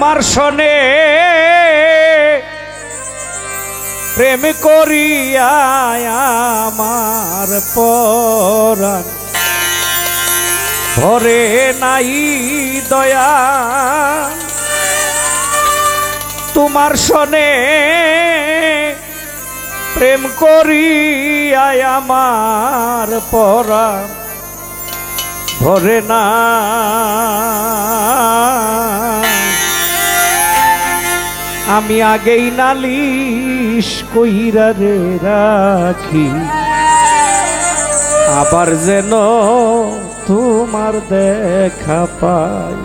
তোমার সনে প্রেম করিয়া আমার পরাণ ভরে নাই দয়া তোমার সনে প্রেম করিয়া আমার পরাণ ভরে না আমি আগেই নালিশ কইরা রে রাখি আবার যেন তোমার দেখা পাই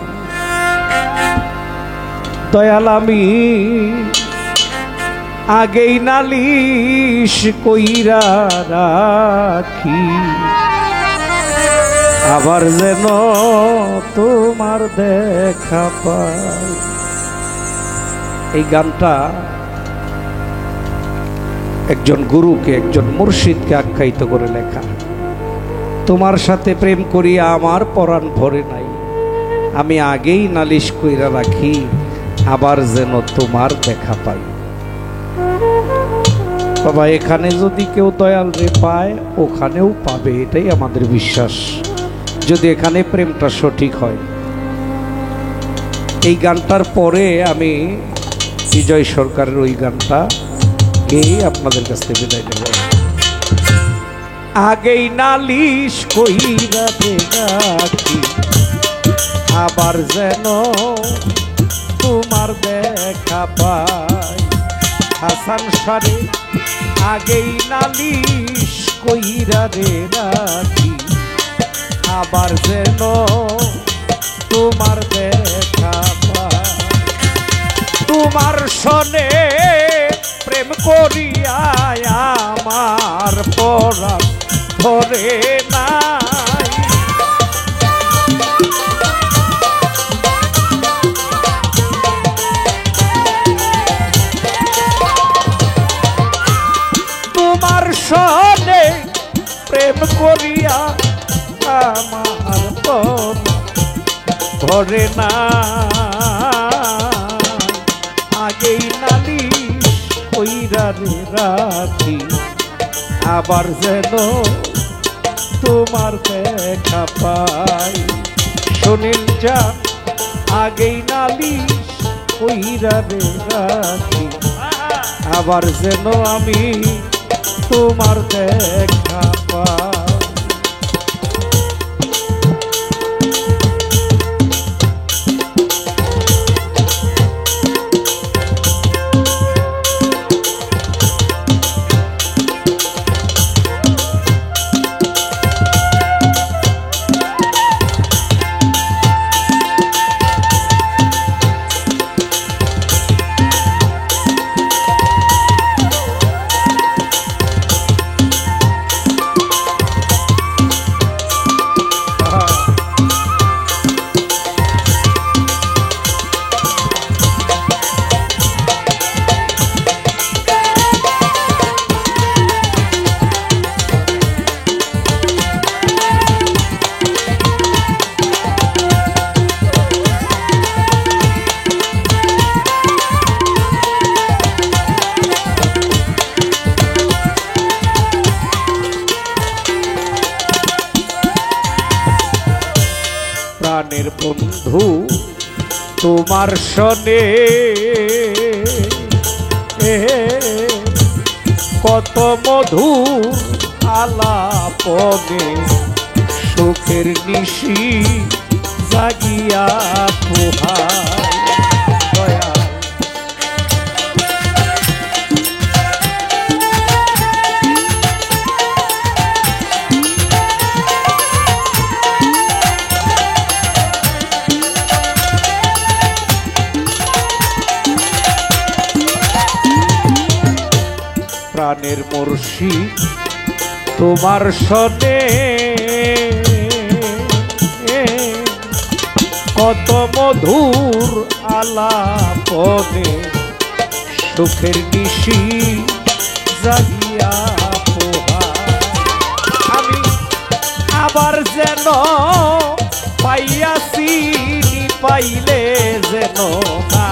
দয়াল আমি আগেই নালিশ কইরা রাখি আবার যেন তোমার দেখা পাই। এই গানটা একজন গুরুকে একজন মুর্শিদকে আখ্যায়িত করে লেখা। তোমার সাথে প্রেম করিয়া আমার পরাণ ভরে নাই, আমি আগেই নালিশ কইরা রাখি আবার যেন তোমার দেখা পাই। বাবা এখানে যদি কেউ দয়াল রে পায় ওখানেও পাবে, এটাই আমাদের বিশ্বাস, যদি এখানে প্রেমটা সঠিক হয়। এই গানটার পরে আমি বিজয় সরকারের ওই গানটা গেয়ে আপনাদের কাছ থেকে বিদায় নেব। আগেই নালিশ কইরা রাখি আবার যেন তোমার দেখা পাই। হাসান সারে আগেই নালিশ কইরা রাখি আবার যেন তোমার দেখা পাই। তোমার সনে প্রেম করিয়া আমার পরাণ ধরে নাই, তোমার সনে প্রেম করিয়া আমার পরাণ ধরে না। আগেই নালিশ কইরা রে রাখি আবার যেন তোমার দেখা পাই। সুনীল জান আগেই নালিশ কইরা রে রাখি আবার যেন আমি তোমার দেখা পাই। প্রাণের বন্ধু তোমার সনে কত মধুর আলাপনে সুখের নিশি জাগিয়া পোহায়। প্রাণের মুর্শিদ তোমার সনে কত মধুর আলাপনে সুখের নিশি জাগিয়া পোহায়। আমি আবার যেন পাইয়াছি পাইলে যেন না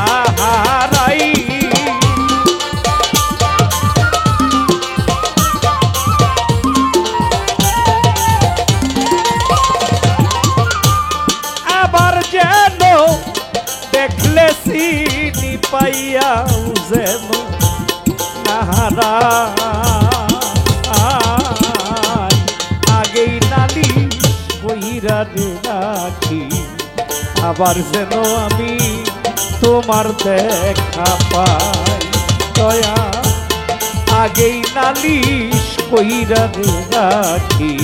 হারা আগেই নালি কইরা রে রাখি আবার যেন আমি তোমার দেখা পাই দয়া আগেই নালিশ কইরা রে রাখি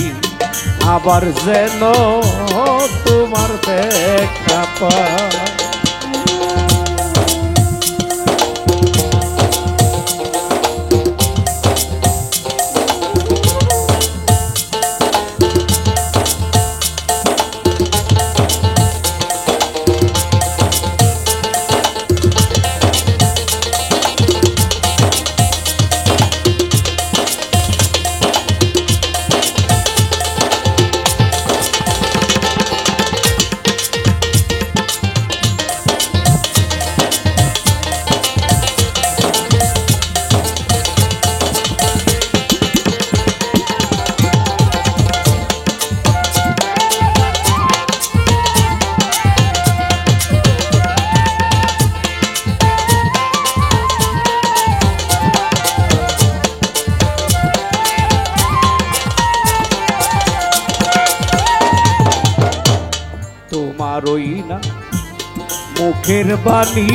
আবার যেন তোমার দেখা পাই তোমারই না মুখের বাণী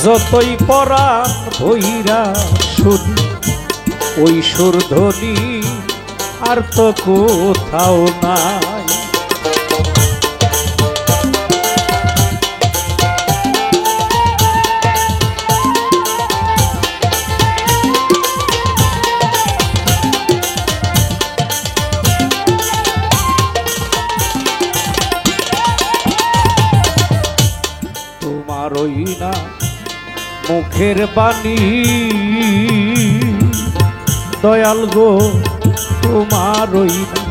যতই পরাণ ভৈরা শুনি ওই সুরধ্বনি আর তো কোথাও নাই তোমারই না মুখের বাণী দয়াল গো তোমারই না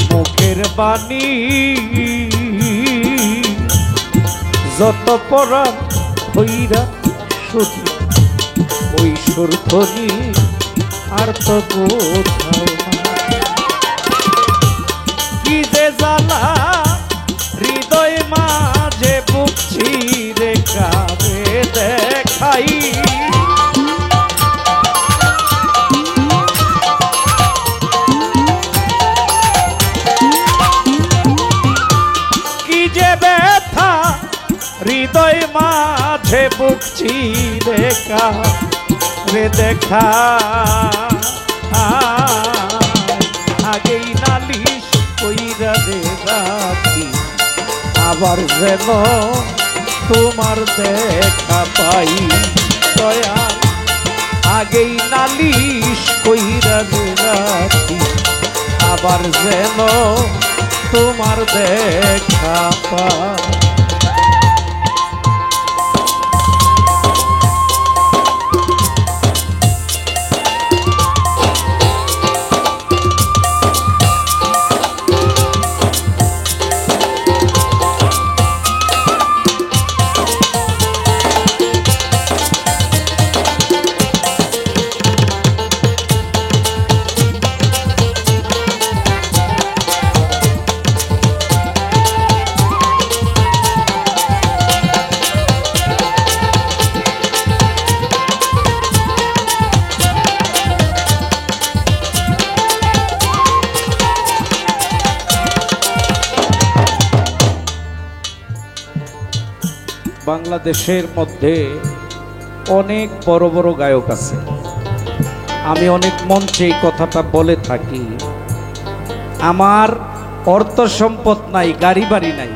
মুখের বাণী যত পরাণ হইরা শুনি ওই সুরধ্বনি আর তো কোথাও কি যে জ্বালা হৃদয় মাঝে বুকছি রে কারে দেখাই কি যে ব্যথা হৃদয় মাঝে বুকছি রে কারে দেখা আগেই নালিশ কইরা রে রাখি আবার যেন তোমার দেখা পাই দয়া আগেই নালিশ কইরা রে রাখি আবার যেন তোমার দেখা পাই বাংলাদেশের মধ্যে অনেক বড় বড় গায়ক আছে আমি অনেক মঞ্চে এই কথাটা বলে থাকি আমার অর্থ সম্পদ নাই গাড়ি বাড়ি নাই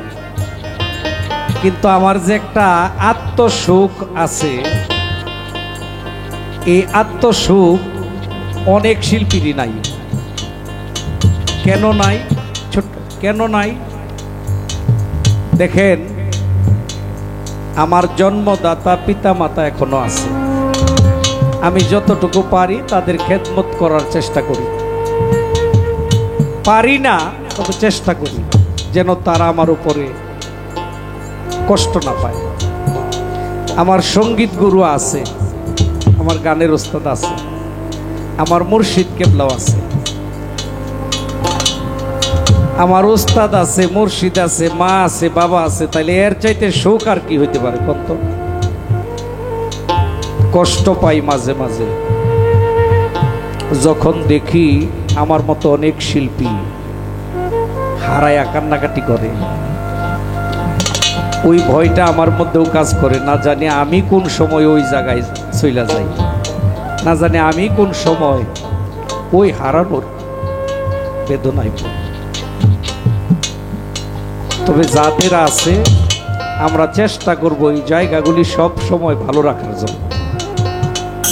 কিন্তু আমার যে একটা আত্মসুখ আছে এই আত্মসুখ অনেক শিল্পীরই নাই কেন নাই ছোট কেন নাই দেখেন আমার জন্মদাতা পিতা মাতা এখনো আছে আমি যতটুকু পারি তাদের খেদমত করার চেষ্টা করি পারি না তবে চেষ্টা করি যেন তারা আমার উপরে কষ্ট না পায় আমার সঙ্গীত গুরু আছে আমার গানের ওস্তাদ আছে আমার মুর্শিদ কেবলাও আছে আমার উস্তাদ আছে মুর্শিদ আছে মা আছে বাবা আছে তাইলে এর চাইতে সুখ আর কি হইতে পারে কত কষ্ট পাই মাঝে মাঝে যখন দেখি আমার মতো অনেক শিল্পী হারায়া কান্নাকাটি করে। ওই ভয়টা আমার মধ্যেও কাজ করে, না জানি আমি কোন সময় ওই জায়গায় চইলা যাই, না জানি আমি কোন সময় ওই হারানোর বেদনায় পড়ি। তবে যাদের আছে আমরা চেষ্টা করব এই জায়গাগুলি সব সময় ভালো রাখার জন্য।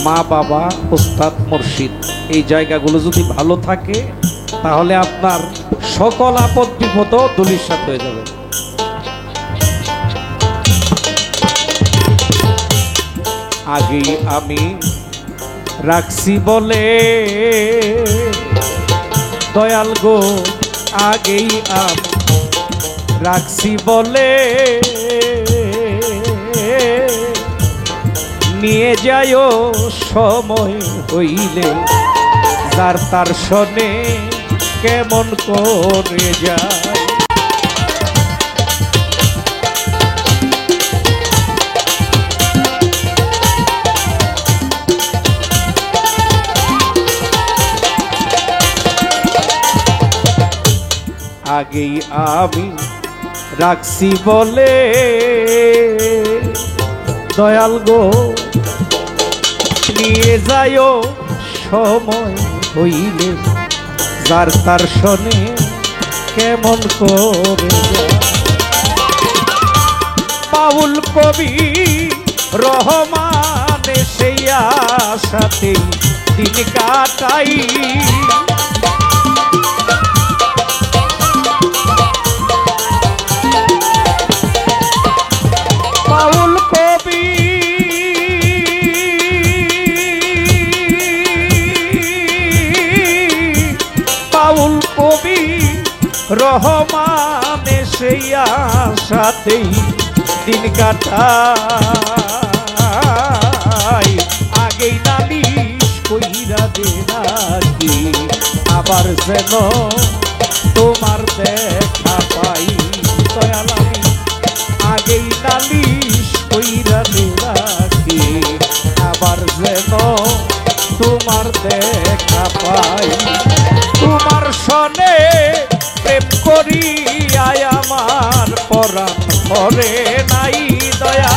মা বাবা ওস্তাদ মুর্শিদ এই জায়গাগুলো যদি ভালো থাকে তাহলে আপনার সকল আপদ বিপদ ধূলিসাৎ হয়ে যাবে। আগেই আমি রাখছি বলে দয়াল গো, আগেই আমি রাখছি বলে নিয়ে যায়ও সময় হইলে, যার তার শোনে কেমন করে যায়। আগেই আমি রাখছি বলে দয়াল গো, নিয়ে যায়ও সময় হইলে, যার তার শোনে কেমন করে যায়। বাউল কবি রহমানে সেই আশাতে দিন কাটাই, বাউল কবি বাউল কবি রহমানে সেই আশাতেই দিন কাটাই। আগেই নালিশ কইরা দে নাকি আবার যেন তোমার দেখা পাই। দয়াল আমি আগেই নালিশ কইরা দে নাকি আবার যেন তোমার দেখা পাই। তোমার সনে প্রেম করিয়া আমার পরাণ ভরে নাই দয়া।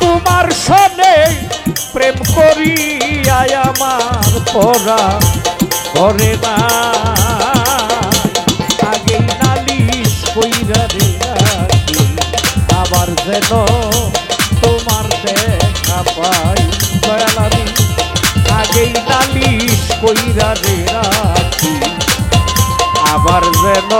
তোমার সনে প্রেম করিয়া আমার পরাণ ভরে নাই। আগেই নালিশ কইরা রে রাখি আবার যেন তোমার দেখা পাই। দয়াল আমি আগেই নালিশ কইরা রে রাখি আবার যেন